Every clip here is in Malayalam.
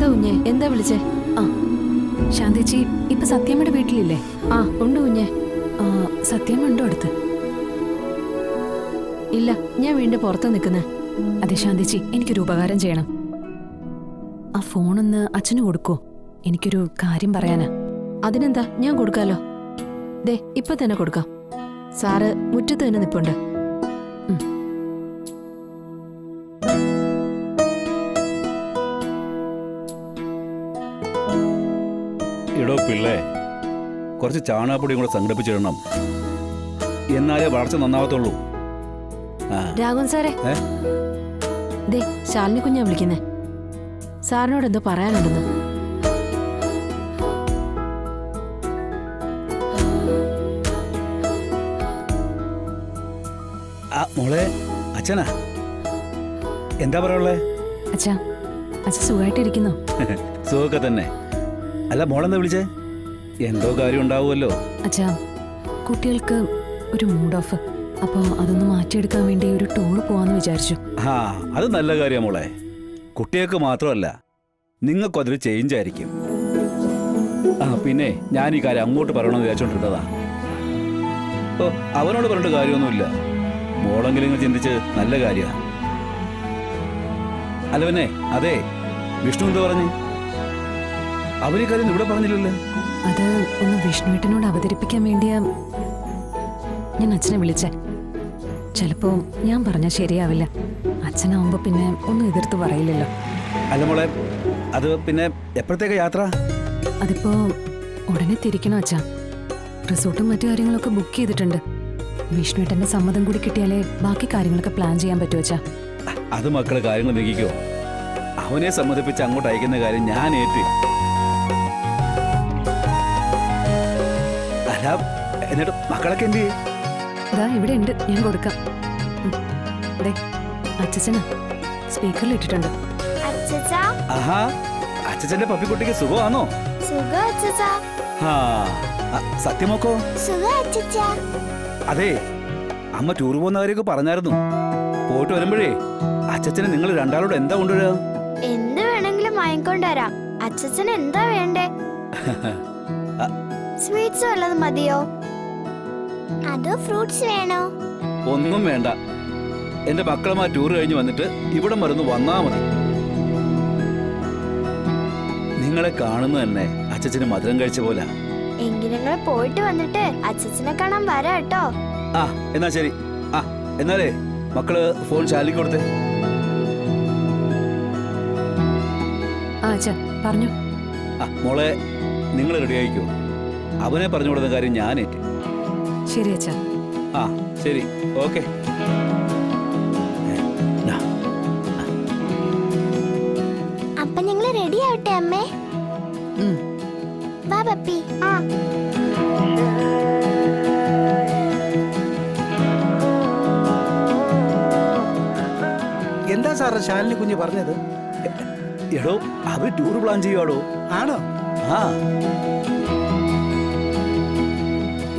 എന്താ കുഞ്ഞെ, എന്താ വിളിച്ചേ? ആ ശാന്തേച്ചി ഇപ്പൊ സത്യമ്മയുടെ വീട്ടിലില്ലേ? ആ ഉണ്ട് കുഞ്ഞെ. സത്യമ്മ ഉണ്ടോ അടുത്ത്? ഇല്ല, ഞാൻ വീണ്ടും പുറത്ത് നിൽക്കുന്നേ. അതെ ശാന്തേച്ചി, എനിക്കൊരു ഉപകാരം ചെയ്യണം. ആ ഫോണൊന്ന് അച്ഛന് കൊടുക്കോ? എനിക്കൊരു കാര്യം പറയാനാ. അതിനെന്താ, ഞാൻ കൊടുക്കാലോ. ദേ ഇപ്പൊ തന്നെ കൊടുക്കാം. സാറ് മുറ്റത്ത് തന്നെ നിപ്പുണ്ട്. ഇടോ പിള്ളേ, കുറച്ച് ചാണകപ്പൊടിയും കൂടെ സംഘടിപ്പിച്ചിടണം, എന്നാലേ വളർച്ച നന്നാവത്തുള്ളൂ. രാഘവൻ സാറേ, ദേ ശാലിനി കുഞ്ഞാ വിളിക്കുന്നേ. സാറിനോട് എന്തോ പറയാനുണ്ടെന്ന്. മോളെ, അച്ഛനാ? എന്താ പറയാനുള്ളേ? അച്ഛാ, അച്ഛൻ സുഖമായിട്ടിരിക്കുന്നോ? സുഖമൊക്കെ തന്നെ. അല്ല, മോളെന്താ വിളിച്ചേ? എന്തോ കാര്യം ഉണ്ടാവുമല്ലോ. അച്ഛാ, കുട്ടികൾക്ക് ഒരു മൂഡ് ഓഫ്. അപ്പോൾ അതൊന്ന് മാറ്റിയെടുക്കാൻ വേണ്ടി ഒരു ടൂർ പോവാന്ന് വിചാരിച്ചു. അത് നല്ല കാര്യമാണ് മോളെ. കുട്ടികൾക്ക് മാത്രമല്ല, നിങ്ങൾക്കും അതൊരു ചേഞ്ച് ആയിരിക്കും. പിന്നെ ഞാൻ ഈ കാര്യം അങ്ങോട്ട് പറയണമെന്ന് വിചാരിച്ചോണ്ടിരുന്നതാ. അവനോട് പറഞ്ഞിട്ട് കാര്യമൊന്നുമില്ല. മോളെങ്കിലും നിങ്ങൾ ചിന്തിച്ച് നല്ല കാര്യമാണ്. അല്ല പിന്നെ, അതെ, വിഷ്ണു എന്താ പറഞ്ഞു? അവനീ കാര്യം ഇവിടെ പറഞ്ഞില്ലല്ലോ. അത് ഒന്ന് വിഷ്ണുവേട്ടനോട് അവതരിപ്പിക്കാൻ വേണ്ടിയാ ഞാൻ അച്ഛനെ വിളിച്ചേ. ചിലപ്പോ ഞാൻ പറഞ്ഞാൽ ശരിയാവില്ല. അച്ഛനാവുമ്പോ പിന്നെ ഒന്നും എതിർത്ത് പറയില്ലല്ലോ. അല്ല മോളെ, അത് പിന്നെ എപ്പോഴത്തേക്ക് യാത്ര? അതിപ്പോ ഉടനെ തിരിക്കണോ അച്ഛാ. റിസോർട്ടും മറ്റു കാര്യങ്ങളൊക്കെ ബുക്ക് ചെയ്തിട്ടുണ്ട്. വിഷ്ണുവേട്ടന്റെ സമ്മതം കൂടി കിട്ടിയാലേ ബാക്കി കാര്യങ്ങളൊക്കെ പ്ലാൻ ചെയ്യാൻ പറ്റുമോ അച്ഛാ? അത് മക്കളെ കാര്യങ്ങൾ നീക്കിക്കോ. അവനെ സമ്മതിപ്പിച്ച് അങ്ങോട്ട് അയക്കുന്ന കാര്യം ഞാൻ ഏറ്റ്. അല്ല, എന്നിട്ട് മക്കളൊക്കെ എന്ത് ചെയ്യും? ഇതാ ഇവിടെ ഉണ്ട്, ഞാൻ കൊടുക്കാം. അച്ഛനാ സ്പീക്കറിൽ ഇട്ടിട്ടുണ്ട്. ആഹാ, അച്ഛന്റെ പപ്പിക്കുട്ടിക്ക് സുഖമാണോ? സത്യമോക്കോ? അതെ, അമ്മ ടൂർ പോകുന്ന കാര്യമൊക്കെ പറഞ്ഞായിരുന്നു. പോയിട്ട് വരുമ്പോഴേ അച്ഛനെ നിങ്ങൾ രണ്ടാളോട് എന്താ കൊണ്ടുവരാ? എന്ത് വേണമെങ്കിലും വാങ്ങിക്കൊണ്ടുവരാം. അച്ഛന് എന്താ വേണ്ടേ? സ്വീറ്റ്സ് വല്ലതും മതിയോ? അതോ ഫ്രൂട്ട്സ് വേണോ? ഒന്നും വേണ്ട. എന്റെ മക്കളുമായി ടൂർ കഴിഞ്ഞ് വന്നിട്ട് ഇവിടെ മരുന്ന് വന്നാ മതി. നിങ്ങളെ കാണുന്ന തന്നെ അച്ഛന് മധുരം കഴിച്ച പോലെ. എങ്കിൽ ഞങ്ങൾ പോയിട്ട് വന്നിട്ട് അച്ഛനെ കാണാൻ വരാം കേട്ടോ. എന്നാ ശരി. എന്നാലേ മക്കള് ഫോൺ ശാലിക്ക് കൊടുത്തേ. പറഞ്ഞു. മോളെ, നിങ്ങൾ റെഡി ആയിക്കോ. അവനെ പറഞ്ഞു കൊടുത്ത കാര്യം ഞാൻ ഏറ്റ്. ശരി അച്ഛാ. ശരി, ഓക്കെ. അപ്പൊ ഞങ്ങള് റെഡി ആവട്ടെ അമ്മേ? വാ പപ്പി. എന്താ സാറ് ശാലിനി കുഞ്ഞ് പറഞ്ഞത്? എടോ, അവര് ടൂർ പ്ലാൻ ചെയ്യുവാടോ. ആണോ?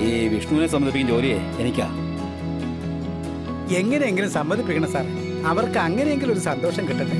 ഈ വിഷ്ണുവിനെ സമ്മതിപ്പിക്കുന്ന ജോലിയെ എനിക്കാ. എങ്ങനെയെങ്കിലും സമ്മതിപ്പിക്കണം സാർ. അവർക്ക് അങ്ങനെയെങ്കിലും ഒരു സന്തോഷം കിട്ടട്ടെ.